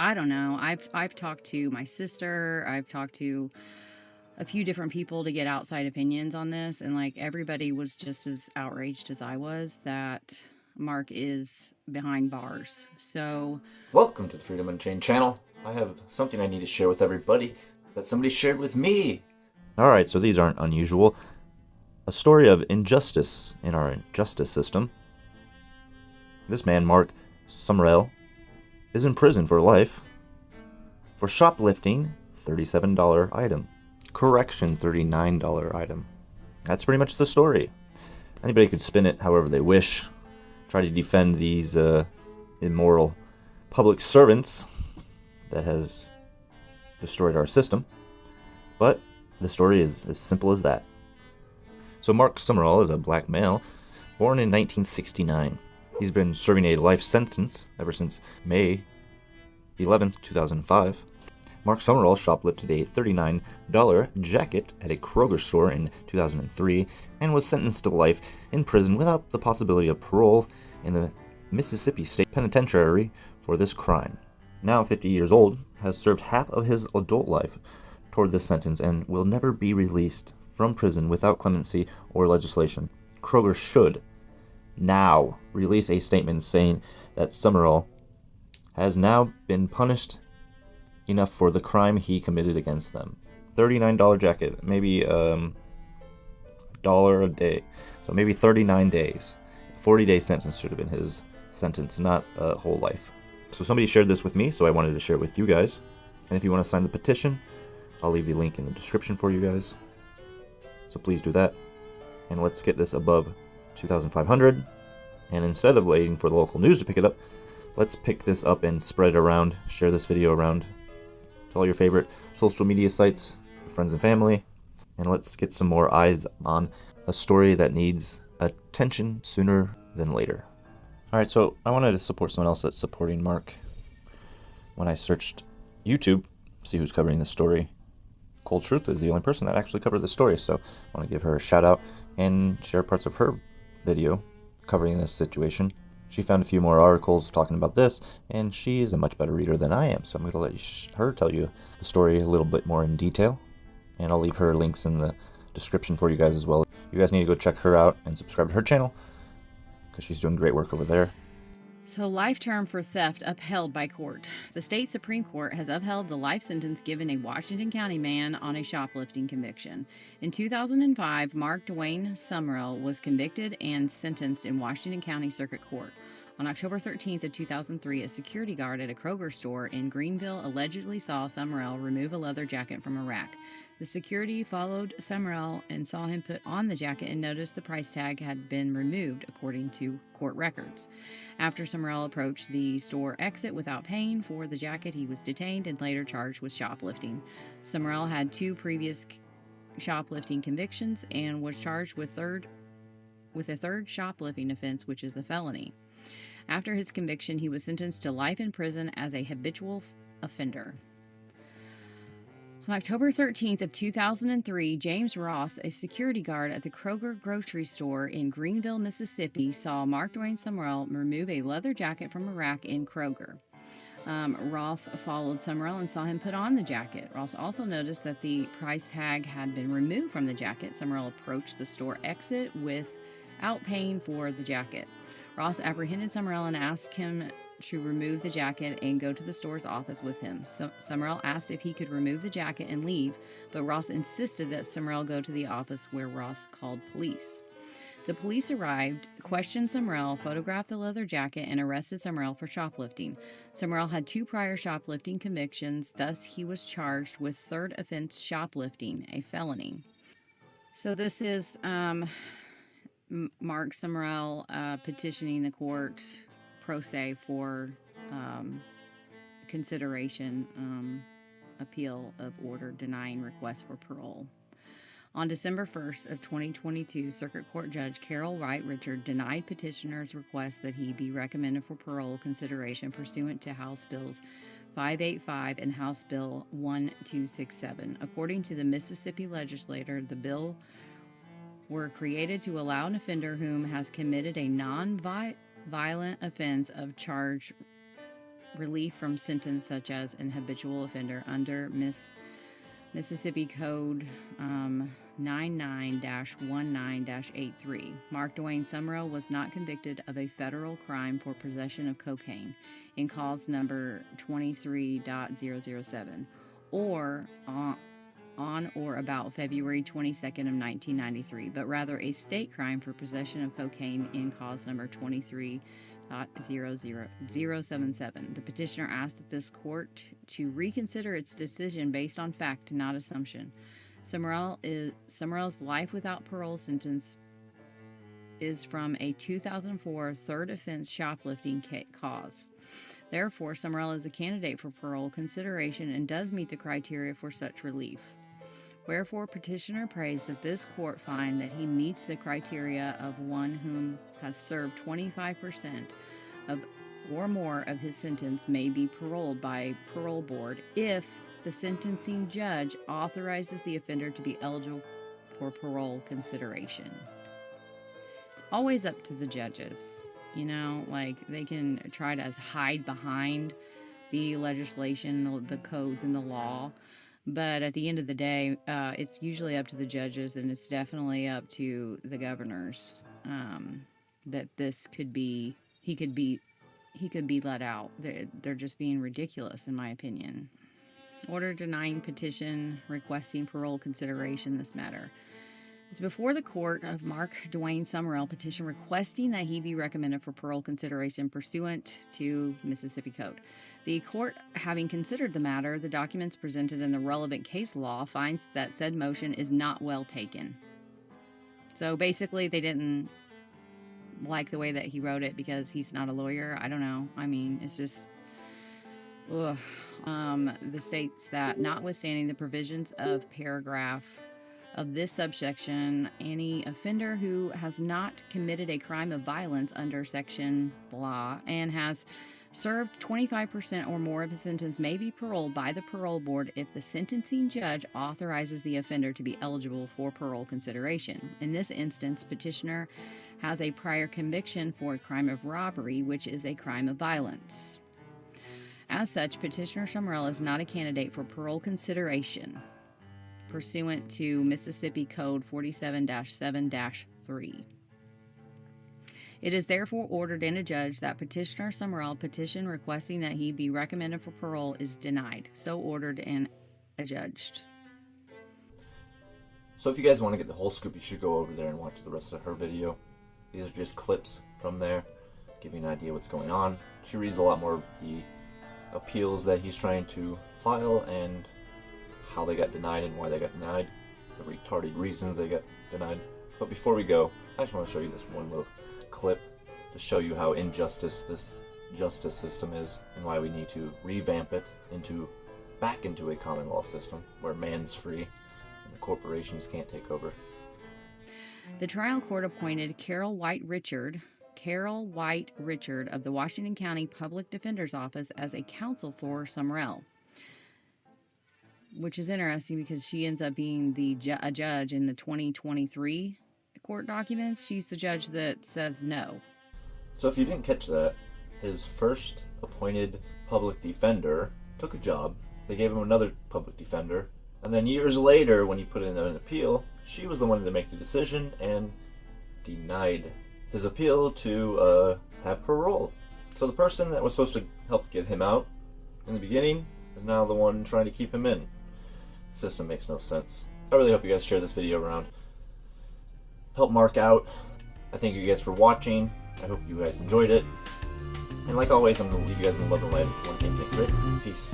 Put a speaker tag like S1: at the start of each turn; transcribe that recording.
S1: I don't know. I've talked to my sister. I've talked to a few different people to get outside opinions on this, and like everybody was just as outraged as I was that Mark is behind bars. So,
S2: Welcome to the Freedom Unchained channel. I have something I need to share with everybody that somebody shared with me. Alright, so these aren't unusual. A story of injustice in our justice system. This man, Mark Sumrell, is in prison for life for shoplifting $37 item. Correction, $39 item. That's pretty much the story. Anybody could spin it however they wish. Try to defend these immoral public servants that has destroyed our system. But the story is as simple as that. So Mark Sumrell is a black male born in 1969. He's been serving a life sentence ever since May 11th, 2005. Mark Sumrell shoplifted a $39 jacket at a Kroger store in 2003 and was sentenced to life in prison without the possibility of parole in the Mississippi State Penitentiary for this crime. Now 50 years old, has served half of his adult life toward this sentence and will never be released from prison without clemency or legislation. Kroger should now release a statement saying that Sumrell has now been punished enough for the crime he committed against them. $39 jacket, maybe $1 a day, so maybe 39 days. 40-day sentence should have been his sentence, not a whole life. So somebody shared this with me, so I wanted to share it with you guys. And if you want to sign the petition, I'll leave the link in the description for you guys. So please do that. And let's get this above 2,500. And instead of waiting for the local news to pick it up, let's pick this up and spread it around. Share this video around to all your favorite social media sites, friends and family. And let's get some more eyes on a story that needs attention sooner than later. Alright, so I wanted to support someone else that's supporting Mark. When I searched YouTube, see who's covering this story, Cold Truth is the only person that actually covered the story, so I want to give her a shout out and share parts of her video covering this situation. She found a few more articles talking about this, and she is a much better reader than I am, so I'm going to let her tell you the story a little bit more in detail, and I'll leave her links in the description for you guys as well. You guys need to go check her out and subscribe to her channel, because she's doing great work over there.
S1: So, life term for theft upheld by court. The state Supreme Court has upheld the life sentence given a Washington County man on a shoplifting conviction. In 2005, Mark Dwayne Sumrell was convicted and sentenced in Washington County Circuit Court. On October 13th of 2003, a security guard at a Kroger store in Greenville allegedly saw Sumrell remove a leather jacket from a rack. The security followed Sumrell and saw him put on the jacket and noticed the price tag had been removed, according to court records. After Sumrell approached the store exit without paying for the jacket, he was detained and later charged with shoplifting. Sumrell had 2 previous shoplifting convictions and was charged with a third shoplifting offense, which is a felony. After his conviction, he was sentenced to life in prison as a habitual offender. On October 13th of 2003, James Ross, a security guard at the Kroger grocery store in Greenville, Mississippi, saw Mark Dwayne Sumrell remove a leather jacket from a rack in Kroger. Ross followed Sumrell and saw him put on the jacket. Ross also noticed that the price tag had been removed from the jacket. Sumrell approached the store exit without paying for the jacket. Ross apprehended Sumrell and asked him to remove the jacket and go to the store's office with him. Sumrell asked if he could remove the jacket and leave, but Ross insisted that Sumrell go to the office, where Ross called police. The police arrived, questioned Sumrell, photographed the leather jacket, and arrested Sumrell for shoplifting. Sumrell had 2 prior shoplifting convictions, thus he was charged with third offense shoplifting, a felony. So this is Mark Sumrell petitioning the court pro se for consideration, appeal of order denying request for parole. On December 1st of 2022, Circuit Court Judge Carol Wright Richard denied petitioner's request that he be recommended for parole consideration pursuant to House Bills 585 and House Bill 1267. According to the Mississippi legislature, the bill were created to allow an offender whom has committed a non-violent offense of charge relief from sentence such as an habitual offender under Mississippi Code 99-19-83. Mark Dwayne Sumrell was not convicted of a federal crime for possession of cocaine in cause number 23.007 or on or about February 22nd of 1993, but rather a state crime for possession of cocaine in cause number 23.00077. The petitioner asked that this court to reconsider its decision based on fact, not assumption. Sumrell's life without parole sentence is from a 2004 third offense shoplifting cause. Therefore, Sumrell is a candidate for parole consideration and does meet the criteria for such relief. Wherefore, petitioner prays that this court find that he meets the criteria of one whom has served 25% of or more of his sentence may be paroled by parole board if the sentencing judge authorizes the offender to be eligible for parole consideration. It's always up to the judges. Like they can try to hide behind the legislation, the codes, and the law. But at the end of the day, it's usually up to the judges, and it's definitely up to the governors that he could be let out. They're just being ridiculous, in my opinion. Order denying petition requesting parole consideration this matter. It's before the court of Mark Dwayne Sumrell petition requesting that he be recommended for parole consideration pursuant to Mississippi Code. The court, having considered the matter, the documents presented in the relevant case law, finds that said motion is not well taken. So basically, they didn't like the way that he wrote it because he's not a lawyer. I don't know. I mean, it's just... Ugh. The states that notwithstanding the provisions of paragraph of this subsection, any offender who has not committed a crime of violence under section blah and has served 25% or more of his sentence may be paroled by the parole board if the sentencing judge authorizes the offender to be eligible for parole consideration. In this instance, petitioner has a prior conviction for a crime of robbery, which is a crime of violence. As such, petitioner Sumrell is not a candidate for parole consideration pursuant to Mississippi Code 47-7-3. It is therefore ordered and adjudged that petitioner Sumrell petition requesting that he be recommended for parole is denied. So ordered and adjudged.
S2: So if you guys want to get the whole scoop, you should go over there and watch the rest of her video. These are just clips from there, give you an idea what's going on. She reads a lot more of the appeals that he's trying to file and how they got denied and why they got denied, the retarded reasons they got denied. But before we go, I just want to show you this one little clip to show you how injustice this justice system is and why we need to revamp it back into a common law system where man's free and the corporations can't take over.
S1: The trial court appointed Carol White Richard of the Washington County Public Defender's Office as a counsel for Sumrell, which is interesting because she ends up being a judge in the 2023 court documents. She's the judge that says no.
S2: So if you didn't catch that, his first appointed public defender took a job. They gave him another public defender. And then years later, when he put in an appeal, she was the one to make the decision and denied his appeal to have parole. So the person that was supposed to help get him out in the beginning is now the one trying to keep him in. The system makes no sense. I really hope you guys share this video around. Help Mark out. I thank you guys for watching. I hope you guys enjoyed it. And like always, I'm going to leave you guys in the love and light of one thing. Peace.